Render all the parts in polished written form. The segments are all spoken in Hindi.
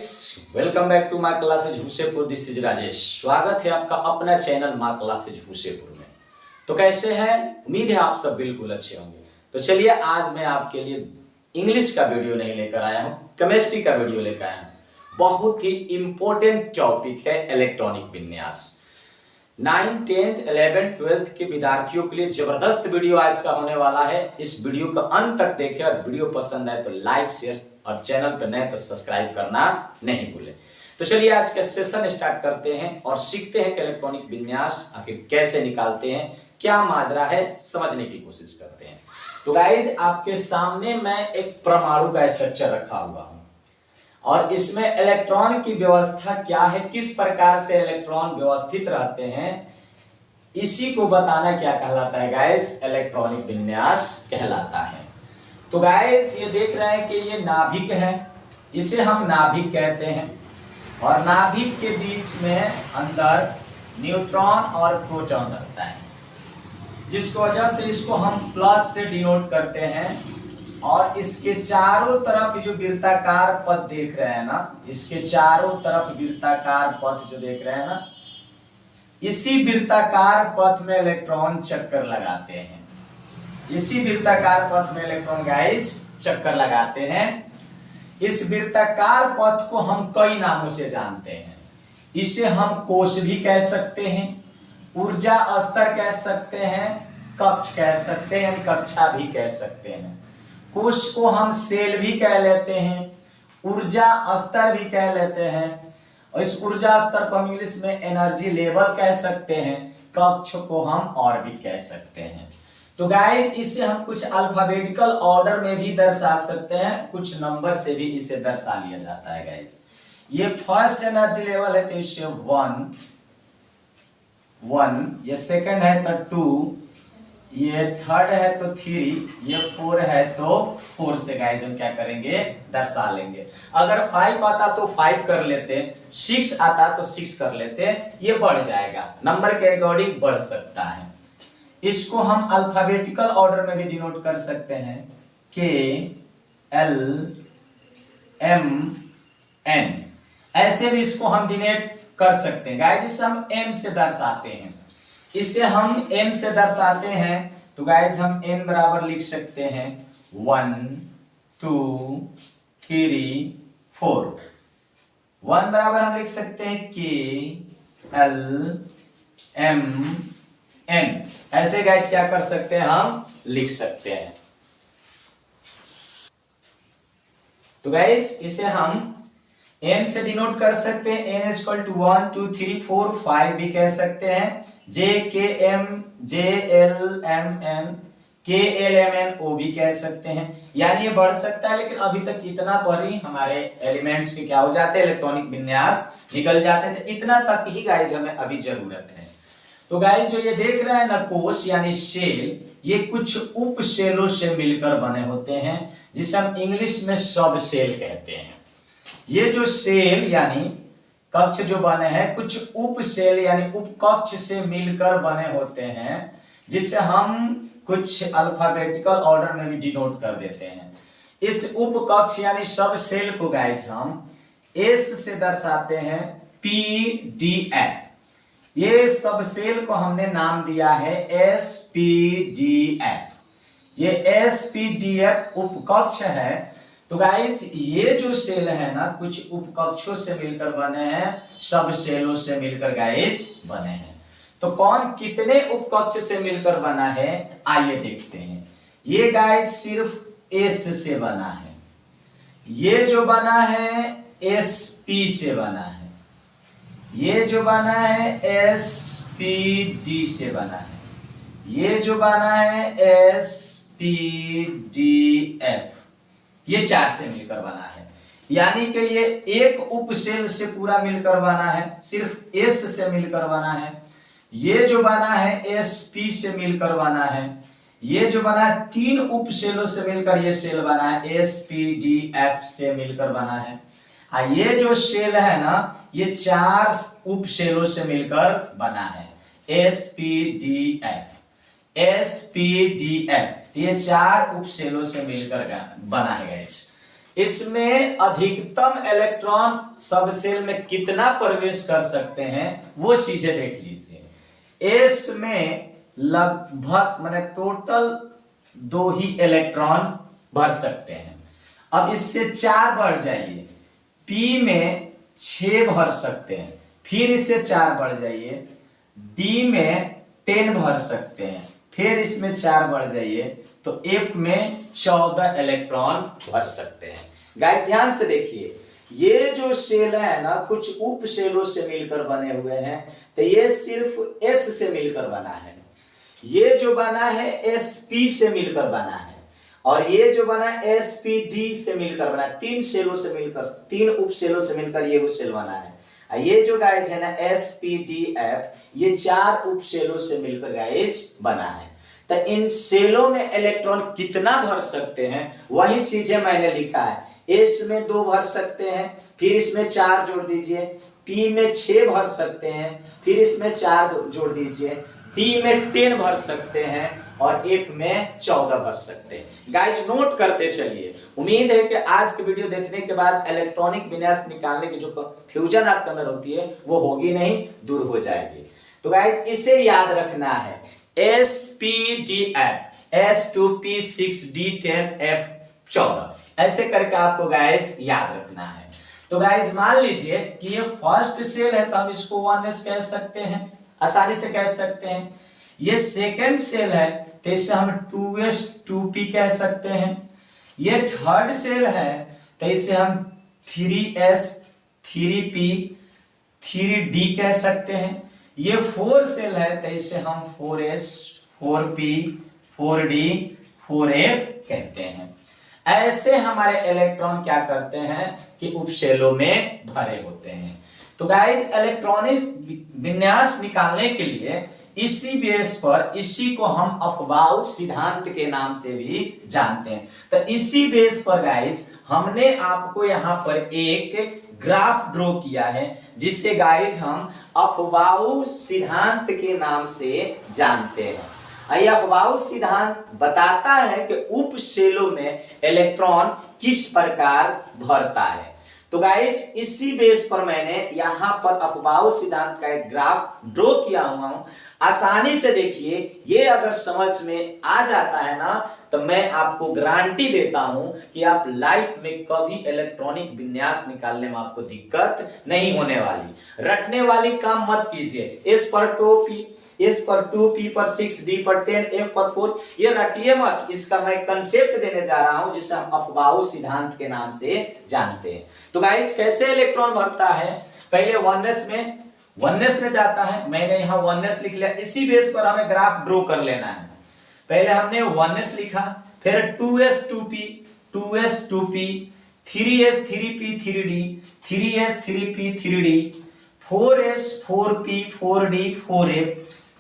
Guys, welcome back to my classes Husepur. This is Rajesh. स्वागत है आपका अपना चैनल माय क्लासेज हुसेपुर में। तो कैसे हैं? उम्मीद है आप सब बिल्कुल अच्छे होंगे। तो चलिए, आज मैं आपके लिए इंग्लिश का वीडियो नहीं लेकर आया हूं, केमिस्ट्री का वीडियो लेकर आया हूं। बहुत ही इंपॉर्टेंट टॉपिक है इलेक्ट्रॉनिक विन्यास। 9, 10, 11, 12 के विद्यार्थियों के लिए जबरदस्त वीडियो आज का होने वाला है। इस वीडियो को अंत तक देखें और वीडियो पसंद आए तो लाइक, शेयर और चैनल पर नए तो सब्सक्राइब करना नहीं भूलें। तो चलिए आज का सेशन स्टार्ट करते हैं और सीखते हैं कि इलेक्ट्रॉनिक विन्यास आखिर कैसे निकालते हैं, क्या माजरा है, समझने की कोशिश करते हैं। तो गाइज, आपके सामने मैं एक परमाणु का स्ट्रक्चर रखा हुआ हूं और इसमें इलेक्ट्रॉन की व्यवस्था क्या है, किस प्रकार से इलेक्ट्रॉन व्यवस्थित रहते हैं, इसी को बताना क्या कहलाता है गाइस? इलेक्ट्रॉनिक विन्यास कहलाता है। तो गाइस, ये देख रहे हैं कि ये नाभिक है, इसे हम नाभिक कहते हैं और नाभिक के बीच में अंदर न्यूट्रॉन और प्रोटॉन रहता है, जिसकी वजह से इसको हम प्लस से डिनोट करते हैं। और इसके चारों तरफ जो वृत्ताकार पथ देख रहे हैं ना, इसके चारों तरफ वृत्ताकार पथ जो देख रहे हैं ना, इसी वृत्ताकार पथ में इलेक्ट्रॉन चक्कर लगाते हैं। इसी वृत्ताकार पथ में इलेक्ट्रॉन गाइस चक्कर लगाते हैं। इस वृत्ताकार पथ को हम कई नामों से जानते हैं। इसे हम कोश भी कह सकते हैं, ऊर्जा स्तर कह सकते हैं, कक्ष कह सकते हैं, कक्षा भी कह सकते हैं। कोश को हम सेल भी कह लेते हैं, ऊर्जा स्तर भी कह लेते हैं, और इस ऊर्जा स्तर को हम इंग्लिश में एनर्जी लेवल कह सकते हैं। कक्ष को हम ऑर्बिट कह सकते हैं। तो गाइज, इसे हम कुछ अल्फाबेटिकल ऑर्डर में भी दर्शा सकते हैं, कुछ नंबर से भी इसे दर्शा लिया जाता है गाइज। ये फर्स्ट एनर्जी लेवल है तो इसे 1, ये सेकंड है तो 2, ये थर्ड है तो 3, ये 4 है तो 4 से गाइस हम क्या करेंगे? दर्शा लेंगे। अगर 5 आता तो 5 कर लेते, 6 आता तो 6 कर लेते, ये बढ़ जाएगा, नंबर के अकॉर्डिंग बढ़ सकता है। इसको हम अल्फाबेटिकल ऑर्डर में भी डिनोट कर सकते हैं, KL M N, ऐसे भी इसको हम डिनोट कर सकते हैं गाइस, जिसे हम N से दर्शाते हैं। इसे हम n से दर्शाते हैं तो गाइज हम n बराबर लिख सकते हैं 1, 2, 3, 4। 1 बराबर हम लिख सकते हैं K L M N, ऐसे गाइज क्या कर सकते हैं? हम लिख सकते हैं। तो गाइज, इसे हम n से डिनोट कर सकते हैं, n इक्वल टू 1, 2, 3, 4, 5 भी कह सकते हैं। JKM JLMN KLMNO भी कह सकते हैं। यानी ये बढ़ सकता है, लेकिन अभी तक इतना पर ही हमारे एलिमेंट्स के क्या हो जाते हैं? इलेक्ट्रॉनिक विन्यास निकल जाते हैं। तो इतना तक ही गाइज हमें अभी जरूरत है। तो गाइज, जो ये देख रहे हैं ना कोश यानी सेल, ये कुछ उप सेलों से मिलकर बने होते हैं, जिसे हम इंग्लिश में सब सेल कहते हैं। ये जो सेल यानी कक्ष जो बने हैं, कुछ उप सेल यानी उप कक्ष से मिलकर बने होते हैं, जिसे हम कुछ अल्फाबेटिकल ऑर्डर में भी डिनोट कर देते हैं। इस उप कक्ष यानी सब सेल को गाइज हम S से दर्शाते हैं, PDF। ये सब सेल को हमने नाम दिया है SPDF। ये SPDF उप कक्ष है। तो गाइज, ये जो सेल है ना, कुछ उपकक्षों से मिलकर बने हैं, सब सेलों से मिलकर गाइज बने हैं। तो कौन कितने उपकक्ष से मिलकर बना है, आइए देखते हैं। ये गाइज सिर्फ S से बना है, ये जो बना है SP से बना है, ये जो बना है SPD से बना है, ये जो बना है SPDF, ये 4 से मिलकर बना है। यानी कि ये एक उपसेल से पूरा मिलकर बना है, सिर्फ S से मिलकर बना है। ये जो बना है SP से मिलकर बना है। ये जो बना है 3 उपसेलों से मिलकर ये सेल बना है, SPDF से मिलकर बना है। ये जो सेल है ना, ये 4 उपसेलों से मिलकर बना है, SPDF। ये 4 उपसेलों से मिलकर बना है गाइस। इसमें अधिकतम इलेक्ट्रॉन सब सेल में कितना प्रवेश कर सकते हैं वो चीजें देख लीजिए। एस में लगभग माने टोटल 2 ही इलेक्ट्रॉन भर सकते हैं। अब इससे 4 बढ़ जाइए, पी में 6 भर सकते हैं, फिर इससे 4 बढ़ जाइए, डी में 10 भर सकते हैं, फिर इसमें 4 बढ़ जाइए तो एफ में 14 इलेक्ट्रॉन भर सकते हैं। गाइस ध्यान से देखिए, ये जो सेल है ना कुछ उप सेलों से मिलकर बने हुए हैं, तो ये सिर्फ एस से मिलकर बना है, ये जो बना है एसपी से मिलकर बना है, और ये जो बना है एसपीडी से मिलकर बना है। 3 सेलों से मिलकर, 3 उप सेलों से मिलकर ये सेल बना है। ये जो गाइस है ना एसपीडीएफ, ये 4 उप सेलों से मिलकर गाइस बना है। तो इन सेलों में इलेक्ट्रॉन कितना भर सकते हैं वही चीजें मैंने लिखा है। एस में 2 भर सकते हैं, फिर इसमें 4 जोड़ दीजिए, पी में 6 भर सकते हैं, फिर इसमें 4 जोड़ दीजिए, डी में 10 भर सकते हैं और एफ में 14 भर सकते हैं। गाइस नोट करते चलिए। उम्मीद है कि आज की वीडियो देखने के बाद इलेक्ट्रॉनिक विन्यास निकालने की जो कंफ्यूजन आपके अंदर होती है वो होगी नहीं, दूर हो जाएगी। तो गाइस इसे याद रखना है, SPDF S2P6D10F14, ऐसे करके आपको गाइस याद रखना है। तो गाइस मान लीजिए कि ये फर्स्ट सेल है तो हम इसको 1s कह सकते हैं, आसानी से कह सकते हैं। ये सेकंड सेल है तो इसे हम 2s 2p कह सकते हैं। ये थर्ड सेल है तो इसे हम 3s 3p 3d कह सकते हैं। ये 4 सेल है तो इसे हम 4s 4p 4d 4f कहते हैं। ऐसे हमारे इलेक्ट्रॉन क्या करते हैं कि उपसेलों में भरे होते हैं। तो गाइस इलेक्ट्रॉनिक विन्यास निकालने के लिए इसी बेस पर, इसी को हम अपवाऊ सिद्धांत के नाम से भी जानते हैं। तो इसी बेस पर गाइस हमने आपको यहाँ पर एक ग्राफ ड्रॉ किया है जिससे गाइस हम अपवाऊ सिद्धांत के नाम से जानते हैं। यह अपवाऊ सिद्धांत बताता है कि उप सेलों में इलेक्ट्रॉन किस प्रकार भरता है। तो गाइज इसी बेस पर मैंने यहां पर अपवाऊ सिद्धांत का एक ग्राफ ड्रॉ किया हुआ हूं। आसानी से देखिए, ये अगर समझ में आ जाता है ना तो मैं आपको गारंटी देता हूं कि आप लाइफ में कभी इलेक्ट्रॉनिक विन्यास निकालने में आपको दिक्कत नहीं होने वाली। रटने वाली काम मत कीजिए। एस पर 2p, एस पर 2p पर 6, डी पर 10, एफ पर 4, ये रटिए मत। इसका मैं कंसेप्ट देने जा रहा हूं जिसे हम अपवाऊ सिद्धांत के नाम से जानते हैं। तो गाइस कैसे इलेक्ट्रॉन भरता है, पहले 1s में जाता है। मैंने यहाँ 1s लिख लिया। इसी बेस पर हमें ग्राफ ड्रॉ कर लेना है। पहले हमने 1s लिखा, फिर 2s 2p 2s 2p 3s 3p 3d 3s 3p 3d 4s 4p 4d 4f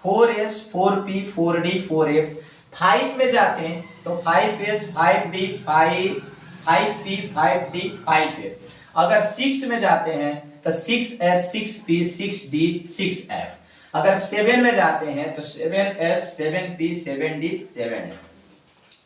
4s 4p 4d 4f। 5 में जाते हैं तो 5s 5d 5p 5d 5f। अगर 6 में जाते हैं तो 6s 6p 6d 6f। अगर 7 में जाते हैं तो 7s 7p 7d 7f।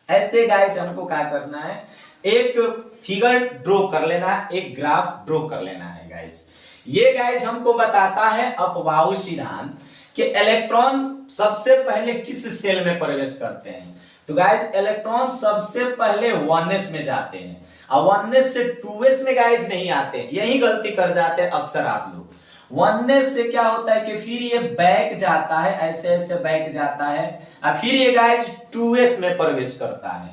ऐसे गाइस हमको क्या करना है, एक फिगर ड्रॉ कर लेना है, एक ग्राफ ड्रॉ कर लेना है गाइस। ये गाइस हमको बताता है अपवाऊ सिद्धांत कि इलेक्ट्रॉन सबसे पहले किस सेल में प्रवेश करते हैं। तो गाइस इलेक्ट्रॉन सबसे पहले 1s में जाते हैं और 1s से 2s में गाइस नहीं आते। यही गलती कर जाते हैं अक्सर आप लोग। 1s से क्या होता है कि फिर ये बैक जाता है, ऐसे ऐसे बैक जाता है और फिर ये गाइस 2s में प्रवेश करता है।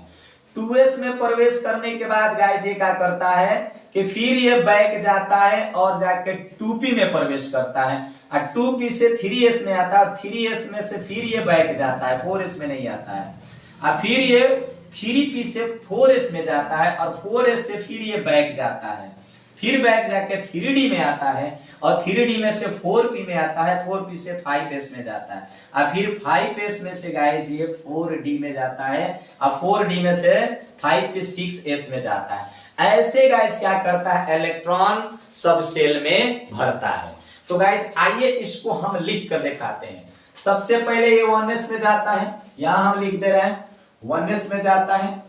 2s में प्रवेश करने के बाद गाइस ये क्या करता है कि फिर ये बैक जाता है और जाके 2p में प्रवेश करता है और 2p से 3s में आता है, 3s में से फिर ये बैक जाता है, 4s में नहीं आता है और फिर ये 3p से 4s में जाता है और 4s से फिर ये बैक जाता है, फिर बैक जाके 3d में आता है और 3d में से 4p में आता है, 4p से 5s में जाता है और फिर 5s में से गाइस ये 4d में जाता है और 4d में से 5p 6s में जाता है। ऐसे गाइस क्या करता है, इलेक्ट्रॉन सब सेल में भरता है। तो गाइस आइए इसको हम लिख कर दिखाते हैं। सबसे पहले ये 1s में जाता है, यहां हम लिख दे रहे हैं 1s में जाता है।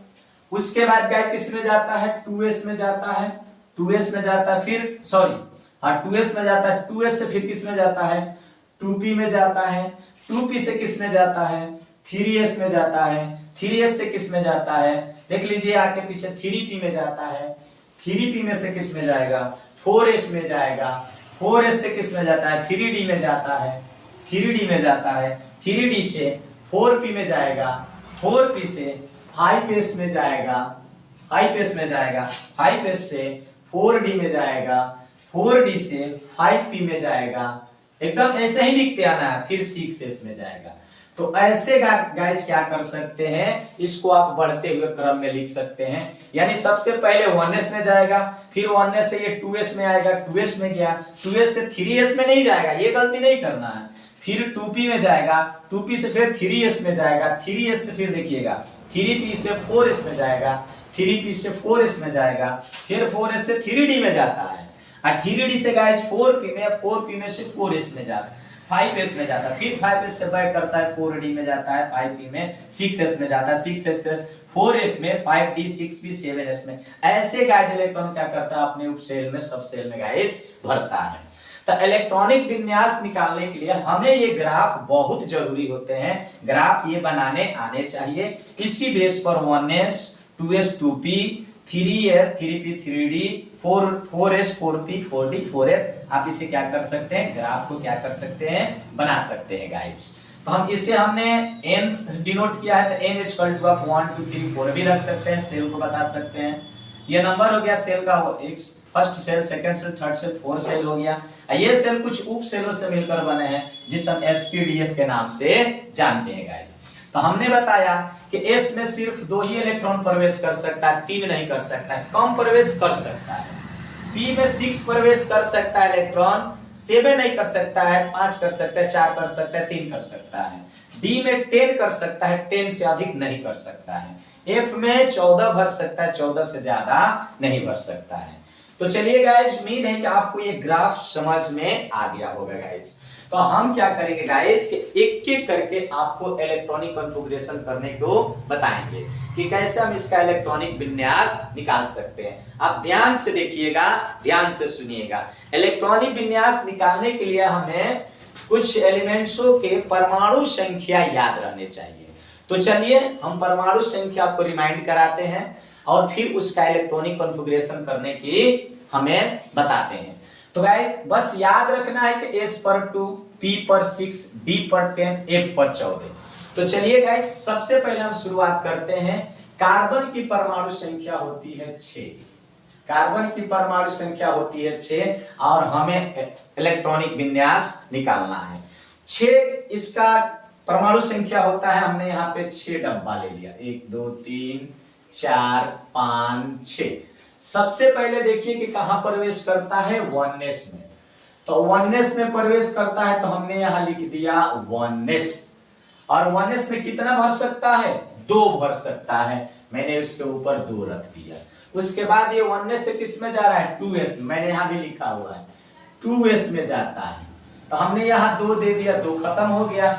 उसके बाद गाइस किस में जाता है, 2s में जाता है, 2s में जाता है, फिर सॉरी हाँ 2s में जाता है, 2s से फिर किस में जाता है, 2p में जाता है, 2p से किस में जाता है, 3s में जाता है, 3s से किस में जाता है, देख लीजिए आगे पीछे 3p में जाता है, 3p में से किस में जाएगा, 4s में जाएगा, 4s से किस में जाता है, 3d में जाता है, 3d में जाता है, 3d से 4p में जाएगा, 4p से 5s में जाएगा, 5s में जाएगा, 5s से 4d में जाएगा, 4d से 5p में जाएगा, एकदम ऐसे ही लिखते आना है, फिर 6s में जाएगा। तो ऐसे गाइस क्या कर सकते हैं, इसको आप बढ़ते हुए क्रम में लिख सकते हैं। यानी सबसे पहले 1s में जाएगा, फिर 1s से ये 2s में आएगा, 2s में गया, 2s से 3s में नहीं जाएगा, ये गलती नहीं करना है। फिर 2p में जाएगा, 2p से फिर 3s में जाएगा, 3s से फिर देखिएगा 3p से 4s में जाएगा, 3p से 4s में जाएगा, फिर 4s से 3d में जाता है, और 3d से गाइस 4p में से 4s में जाता है, 5s में जाता है, फिर 5s से बैक करता है 4d में जाता है, 5p में 6s में जाता है, 6s से 4f में, 5d 6p 7s में। ऐसे गाइस इलेक्ट्रॉन क्या करता है, अपने उप सेल में सब सेल में गाइस भरता है। तो इलेक्ट्रॉनिक विन्यास निकालने के लिए हमें ये ग्राफ बहुत जरूरी होते हैं, ग्राफ ये बनाने आने चाहिए। इसी बेस पर 1s 2s 2p 3s 3p 3d 4s 4p 4d 4f आप इसे क्या कर सकते हैं, ग्राफ को क्या कर सकते हैं, बना सकते हैं गाइस। तो हम इसे हमने n डिनोट किया है, तो n इक्वल टू आप 1 2 3 4 भी रख सकते हैं, सेल को बता सकते हैं। ये नंबर हो गया सेल का, एक first cell, second cell, third cell, fourth cell हो गया। ये सेल कुछ उप सेलों से मिलकर बने हैं, जिसे हम sp-df के नाम से जानते हैं गाइस। तो हमने बताया कि s में सिर्फ 2 ही इलेक्ट्रॉन प्रवेश कर सकता है, 3 नहीं कर सकता है, कम प्रवेश कर सकता है। p में 6 प्रवेश कर सकता है इलेक्ट्रॉन, 7 नहीं कर सकता है, 5 कर सकता है, 4 कर सकता है, 3 कर सकता है। d में 10 कर सकता है, 10 से अधिक नहीं कर सकता है। f में 14 भर सकता है, 14 से ज्यादा नहीं भर सकता है। तो चलिए गाइस, उम्मीद है कि आपको ये ग्राफ समझ में आ गया होगा गाइस। तो हम क्या करेंगे गाइस कि एक एक करके आपको इलेक्ट्रॉनिक कॉन्फ़िगरेशन करने को बताएंगे कि कैसे हम इसका इलेक्ट्रॉनिक विन्यास निकाल सकते हैं। आप ध्यान से देखिएगा, ध्यान से सुनिएगा। इलेक्ट्रॉनिक विन्यास निकालने के लिए हमें कुछ एलिमेंट्सों के परमाणु संख्या याद रहने चाहिए। तो चलिए हम परमाणु संख्या आपको रिमाइंड कराते हैं और फिर उसका इलेक्ट्रॉनिक कॉन्फ़िगरेशन करने की हमें बताते हैं। तो गाइस बस याद रखना है कि s पर 2, p पर 6, d पर 10, f पर 14। तो चलिए गाइस सबसे पहले हम शुरुआत करते हैं। कार्बन की परमाणु संख्या होती है 6, कार्बन की परमाणु संख्या होती है 6 और हमें इलेक्ट्रॉनिक विन्यास निकालना है। 6 इसका परमाणु संख्या होता है, हमने यहाँ पे 6 डब्बा ले लिया, 1 2 3 4 5 6। सबसे पहले देखिए कि कहां प्रवेश करता है, 1s में। तो 1s में प्रवेश करता है तो हमने यहां लिख दिया 1s, और 1s में कितना भर सकता है, 2 भर सकता है, मैंने उसके ऊपर 2 रख दिया। उसके बाद ये 1s से किस में जा रहा है, 2s में, मैंने यहां भी लिखा हुआ है 2s में जाता है, तो हमने यहां 2 दे दिया, 2 खत्म हो गया।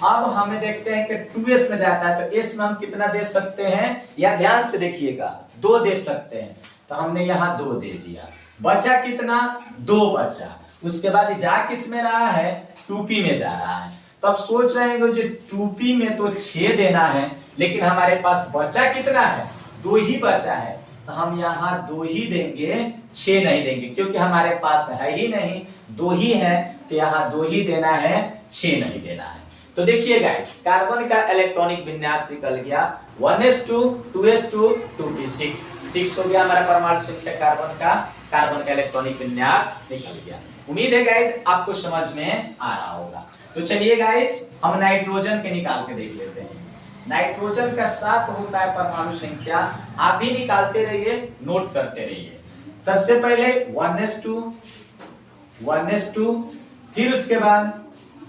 अब हमें देखते हैं कि 2s में जाता है, तो s में हम कितना दे सकते हैं, या ध्यान से देखिएगा 2 दे सकते हैं, तो हमने यहाँ 2 दे दिया, बचा कितना, 2 बचा। उसके बाद जा किस में रहा है, 2p में जा रहा है। तो अब सोच रहे हैं जो 2p में तो 6 देना है, लेकिन हमारे पास बचा कितना है, 2 ही बचा है, तो हम यहाँ 2 ही देंगे, 6 नहीं देंगे, क्योंकि हमारे पास है ही नहीं, 2 ही है, तो यहाँ 2 ही देना है, 6 नहीं देना है। तो देखिए गाइस, कार्बन का इलेक्ट्रॉनिक विन्यास निकल गया 1s2 2s2 2p6, 6 हो गया हमारा परमाणु संख्या कार्बन का इलेक्ट्रॉनिक विन्यास निकल गया। उम्मीद है गाइस आपको समझ में आ रहा होगा। तो चलिए गाइस हम नाइट्रोजन के निकाल के देख लेते हैं। नाइट्रोजन का 7 होता है परमाणु संख्या, आप भी निकालते रहिए, नोट करते रहिए। सबसे पहले 1s2, फिर उसके बाद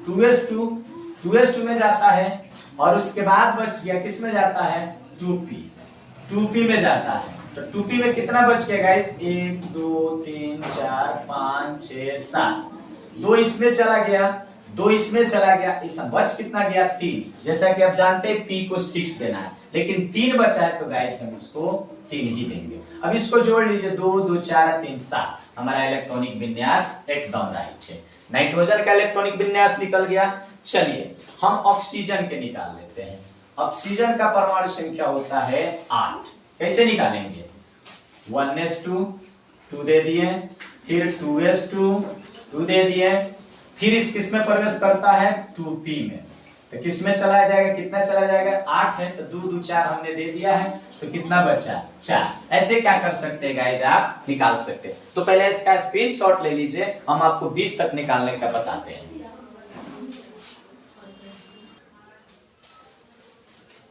2s2 में जाता है, और उसके बाद बच गया किस में जाता है, 2p में जाता है। तो 2p में कितना बच गया गाइस, 1 2 3 4 5 6 7, 2 इसमें चला गया, 2 इसमें चला गया, इस बच कितना गया, 3। जैसा कि आप जानते हैं p को 6 देना है, लेकिन 3 बचा है तो गाइस हम इसको 3 ही देंगे। अब इसको जोड़ लीजिए, 2 2 4 3 7, हमारा इलेक्ट्रॉनिक विन्यास एकदम राइट है। नाइट्रोजन का इलेक्ट्रॉनिक विन्यास निकल गया। चलिए हम ऑक्सीजन के निकाल लेते हैं। ऑक्सीजन का परमाणु संख्या होता है 8। कैसे निकालेंगे? 1s2 2 दे दिए, फिर 2s2 2 दे दिए, फिर इस किस में प्रवेश करता है? 2p में। तो किस में चला जाएगा? कितना चला जाएगा? 8 है तो 2 2 4 हमने दे दिया है, तो कितना बचा? 4। ऐसे क्या कर सकते हैं गाइस, आप निकाल सकते हैं। तो पहले इसका स्क्रीनशॉट ले लीजिए, हम आपको 20 तक निकालने का बताते हैं।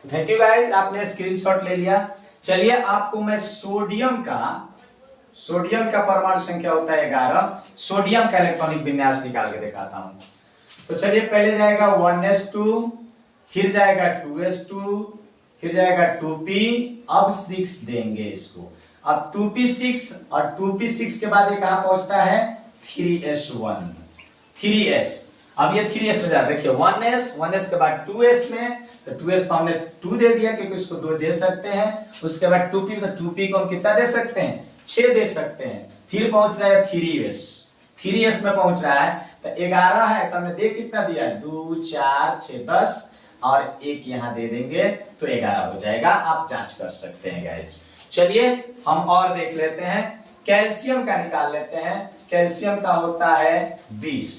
थैंक यू गाइस, आपने स्क्रीनशॉट ले लिया। चलिए आपको मैं सोडियम का परमाणु संख्या होता है 11, सोडियम का इलेक्ट्रॉनिक विन्यास निकाल के दिखाता हूं। तो चलिए पहले जाएगा 1s2, फिर जाएगा 2s2, फिर जाएगा 2p, अब 6 देंगे इसको। अब 2p6 और 2p6 के बाद ये कहां पहुंचता है? 3s1, 3s। अब ये 3s में जा रहा है, देखिए 1s के बाद 2s में, तो 2s को हमने 2 दे दिया क्योंकि उसको 2 दे सकते हैं। उसके बाद 2p, तो 2p को हम कितना दे सकते हैं? 6 दे सकते हैं। फिर पहुंच रहा है 3s में पहुंच रहा है, तो 11 है तो हमने दे कितना दिया? 2 4 6 10 और 1 यहां दे देंगे तो 11 हो जाएगा। आप जांच कर सकते हैं गाइस। चलिए हम और देख लेते हैं, कैल्शियम का निकाल लेते हैं। कैल्शियम का होता है 20।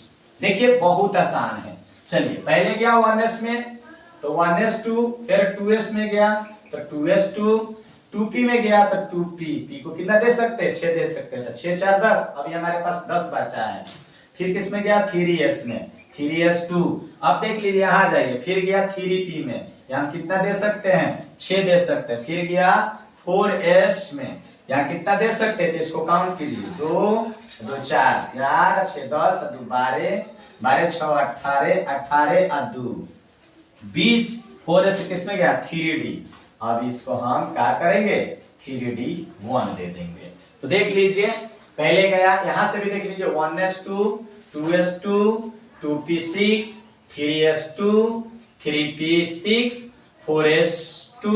देखिए बहुत आसान है। चलिए पहले गया 1s में, तो 1s2, फिर 2s में गया तो 2s2, 2p में गया तो 2p, p को कितना दे सकते हैं? 6 दे सकते हैं, तो 6 4 10, अभी हमारे पास 10 बचा है। फिर किस में गया? 3s में, 3s2। अब देख लीजिए यहां जाइए, फिर गया 3p में, यहां कितना दे सकते हैं? 6 दे सकते हैं। फिर गया 4s में, यहां कितना दे सकते हैं? तो इसको काउंट कीजिए, 2 2 4 4 6 10 2 12 12 6 18 18 और 2 20। 4s से किस में गया? 3d। अब इसको हम क्या करेंगे? 3d1 दे देंगे। तो देख लीजिए पहले गया, यहां से भी देख लीजिए 1s2 2s2 2p6 3s2 3p6 4s2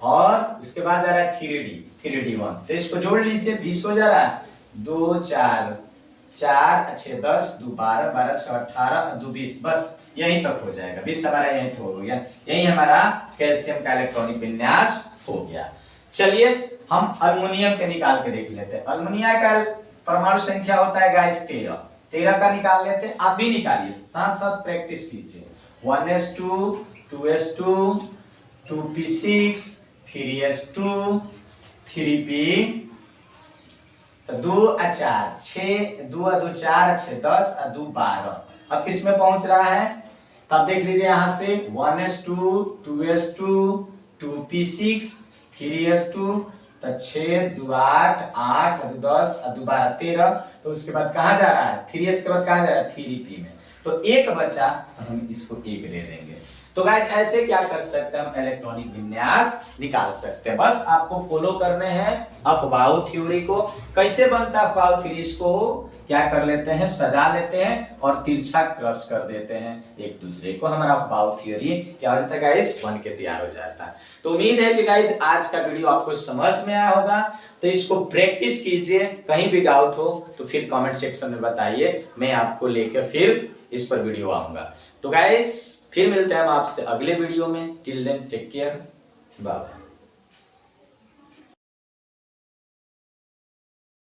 और उसके बाद आ रहा है 3d1। तो इसको जोड़ लीजिए, 20 हो जा रहा है। 2 4 4 6 10 2 12 12 6 18 2 20, बस यहीं तक हो जाएगा। 20 हमारा यहीं तो हो गया। यही हमारा कैल्शियम का इलेक्ट्रॉनिक विन्यास हो गया। चलिए हम अल्युमिनियम के निकाल के देख लेते हैं। अल्युमिनियम का परमाणु संख्या होता है गाइस 13। 13 का निकाल लेते हैं, आप भी निकालिए, साथ साथ प्रैक्टिस कीजिए। 1s2 2s2 2p6 3s2 3p, 2 4 6 2 2 4 6 10 2 12। अब किस में पहुंच रहा है? तब देख लीजिए यहां से 1s2 2s2 2p6 3s2, तो 6 2 8 8 2 10 2 12 13। तो उसके बाद कहां जा रहा है? 3s के बाद कहां जा रहा है? 3p में। तो 1 बचा, तो हम इसको 1 दे देंगे। तो गाइस ऐसे क्या कर सकते हैं? हम इलेक्ट्रॉनिक विन्यास निकाल सकते हैं। बस आपको फॉलो करने हैं अफबाऊ थ्योरी को। कैसे बनता है अफबाऊ थ्योरी? इसको क्या कर लेते हैं? सजा लेते हैं और तिरछा क्रॉस कर देते हैं एक दूसरे को। हमारा अफबाऊ थ्योरी क्या हो जाता है गाइस? बन के तैयार हो जाता है। तो उम्मीद है कि गाइस आज का वीडियो आपको समझ में आया होगा। तो इसको प्रैक्टिस कीजिए, कहीं भी डाउट हो तो फिर कमेंट सेक्शन में बताइए, मैं आपको लेकर फिर इस पर वीडियो आऊंगा। तो गाइस फिर मिलते हैं हम आपसे अगले वीडियो में। Till then take care, bye.